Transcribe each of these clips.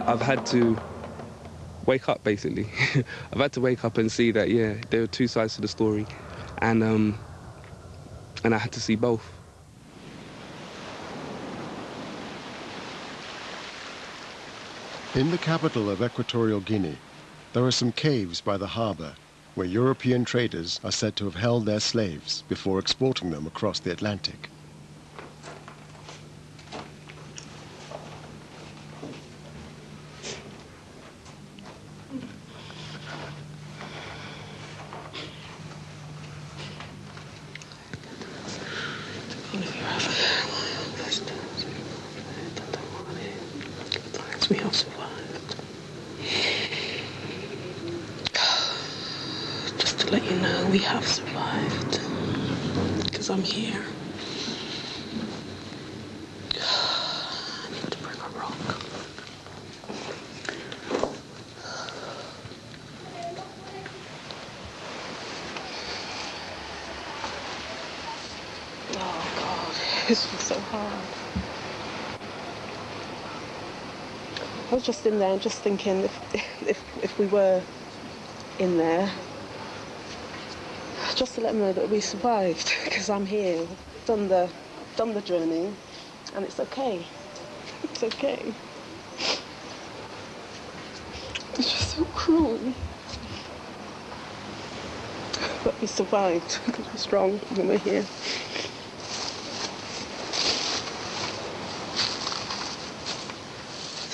I've had to wake up, basically. I've had to wake up and see that, yeah, there were two sides to the story, and I had to see both. In the capital of Equatorial Guinea, there are some caves by the harbour where European traders are said to have held their slaves before exporting them across the Atlantic. We have survived. Just to let you know, we have survived. Because I'm here. I need to bring a rock. Oh God, this was so hard. I was just in there just thinking if we were in there, just to let them know that we survived, because I'm here, done the journey, and it's okay. It's okay. It's just so cruel. But we survived because we're strong and we're here.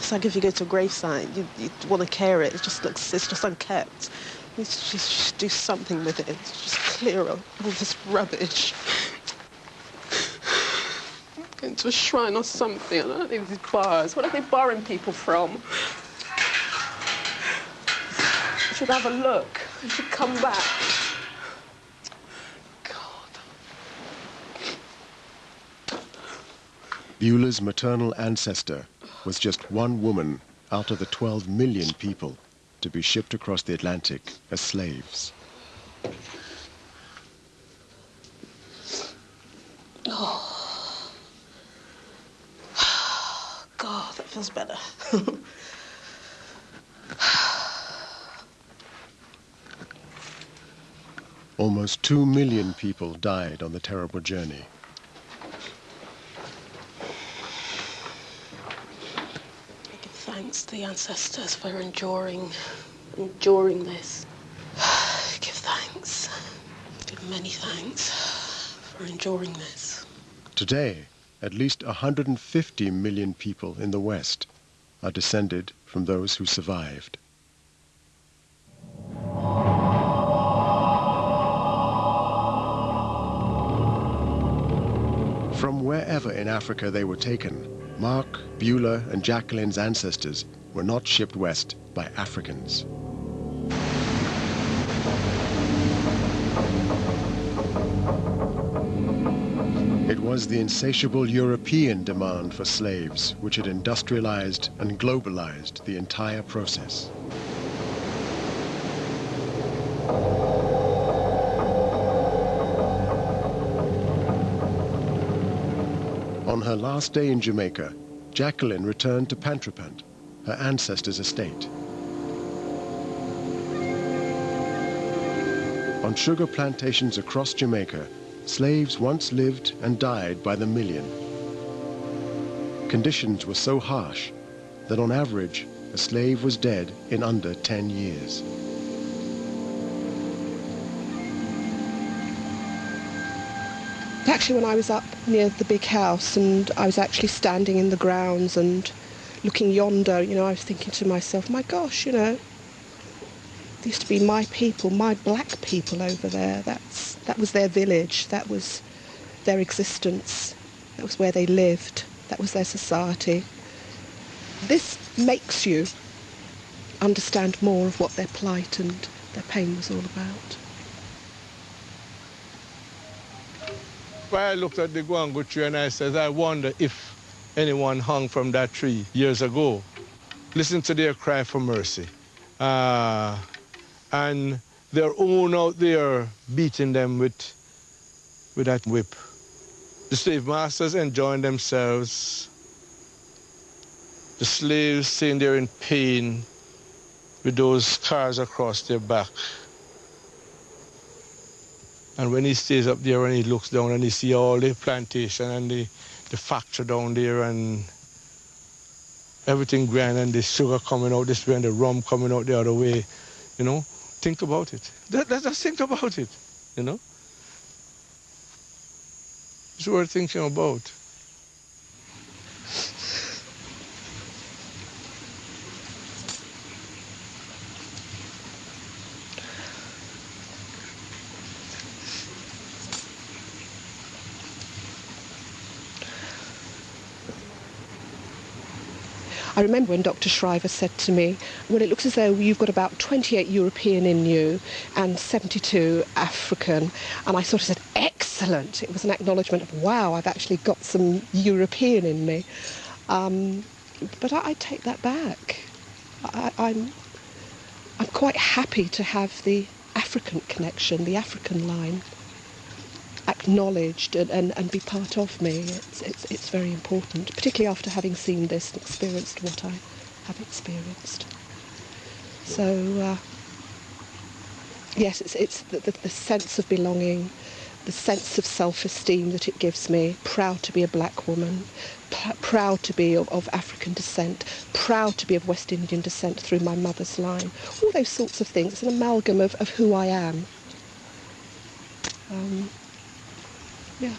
It's like if you go to a gravesite, you want to care it. It just looks, it's just unkept. You just do something with it. Just clear up all this rubbish. Go to a shrine or something. I don't know these bars. What are they barring people from? You should have a look. You should come back. Beulah's maternal ancestor was just one woman out of the 12 million people to be shipped across the Atlantic as slaves. Oh. God, that feels better. Almost 2 million people died on the terrible journey. Thanks to the ancestors for enduring this. Give thanks. Give many thanks for enduring this. Today, at least 150 million people in the West are descended from those who survived. From wherever in Africa they were taken, Mark, Beulah, and Jacqueline's ancestors were not shipped west by Africans. It was the insatiable European demand for slaves which had industrialized and globalized the entire process. On her last day in Jamaica, Jacqueline returned to Pantrapant, her ancestors' estate. On sugar plantations across Jamaica, slaves once lived and died by the million. Conditions were so harsh that on average, a slave was dead in under 10 years. Actually, when I was up near the big house and I was actually standing in the grounds and looking yonder, you know, I was thinking to myself, my gosh, you know, there used to be my people, my black people over there. That was their village, that was their existence, that was where they lived, that was their society. This makes you understand more of what their plight and their pain was all about. I looked at the guango tree and I said, I wonder if anyone hung from that tree years ago. Listen to their cry for mercy. And their own out there beating them with that whip. The slave masters enjoying themselves, The slaves sitting there in pain with those scars across their back. And when he stays up there and he looks down and he sees all the plantation and the factory down there and everything grand and the sugar coming out this way and the rum coming out the other way, you know, think about it. Just think about it, you know. It's worth thinking about. I remember when Dr. Shriver said to me, well, it looks as though you've got about 28 European in you and 72 African. And I sort of said, excellent. It was an acknowledgement of, wow, I've actually got some European in me. But I take that back. I'm quite happy to have the African connection, the African line, acknowledged and be part of me. It's very important, particularly after having seen this and experienced what I have experienced. So yes, it's the sense of belonging, the sense of self-esteem that it gives me, proud to be a black woman, proud to be of African descent, proud to be of West Indian descent through my mother's line, all those sorts of things. It's an amalgam of who I am. Yeah.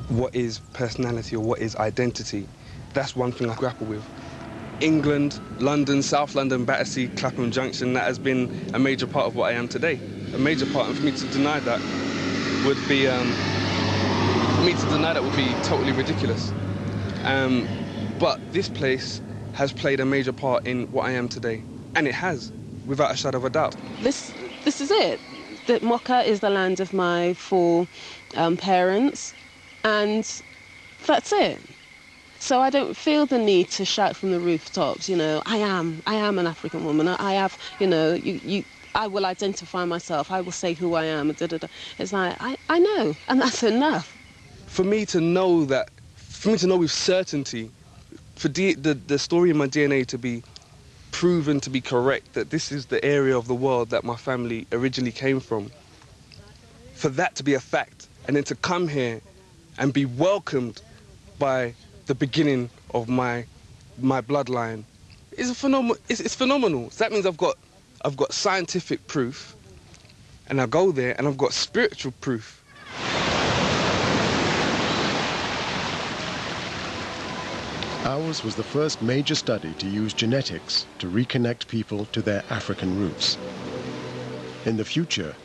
What is personality or what is identity? That's one thing I grapple with. England, London, South London, Battersea, Clapham Junction, that has been a major part of what I am today. A major part, and for me to deny that would be totally ridiculous. But this place has played a major part in what I am today, and it has, without a shadow of a doubt. This is it. That Mocha is the land of my four parents, and that's it. So I don't feel the need to shout from the rooftops, you know, I am an African woman. I have, you know, I will identify myself. I will say who I am. It's like, I know, and that's enough. For me to know with certainty, for the story in my DNA to be proven to be correct, that this is the area of the world that my family originally came from, for that to be a fact, and then to come here and be welcomed by the beginning of my bloodline is phenomenal. It's phenomenal. So that means I've got scientific proof, and I go there and I've got spiritual proof. Ours was the first major study to use genetics to reconnect people to their African roots. In the future,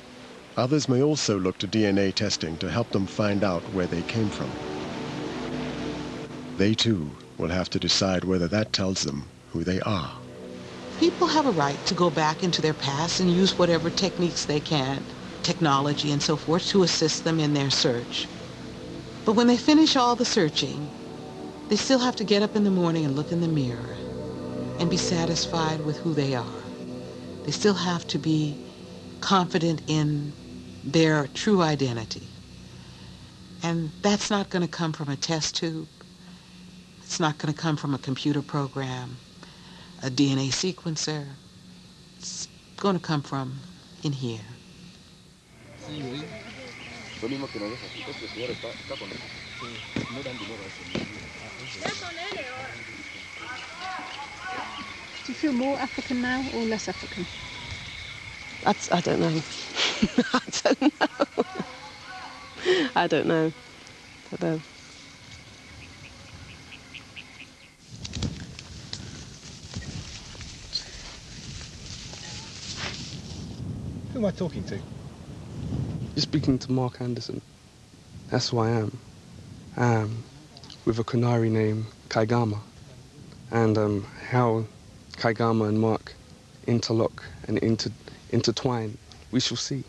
others may also look to DNA testing to help them find out where they came from. They too will have to decide whether that tells them who they are. People have a right to go back into their past and use whatever techniques they can, technology and so forth, to assist them in their search. But when they finish all the searching, they still have to get up in the morning and look in the mirror and be satisfied with who they are. They still have to be confident in their true identity. And that's not going to come from a test tube. It's not going to come from a computer program, a DNA sequencer. It's going to come from in here. Do you feel more African now or less African? I don't know. I don't know. Who am I talking to? You're speaking to Mark Anderson. That's who I am. With a Canary name, Kaigama. And how Kaigama and Mark interlock and intertwine, we shall see.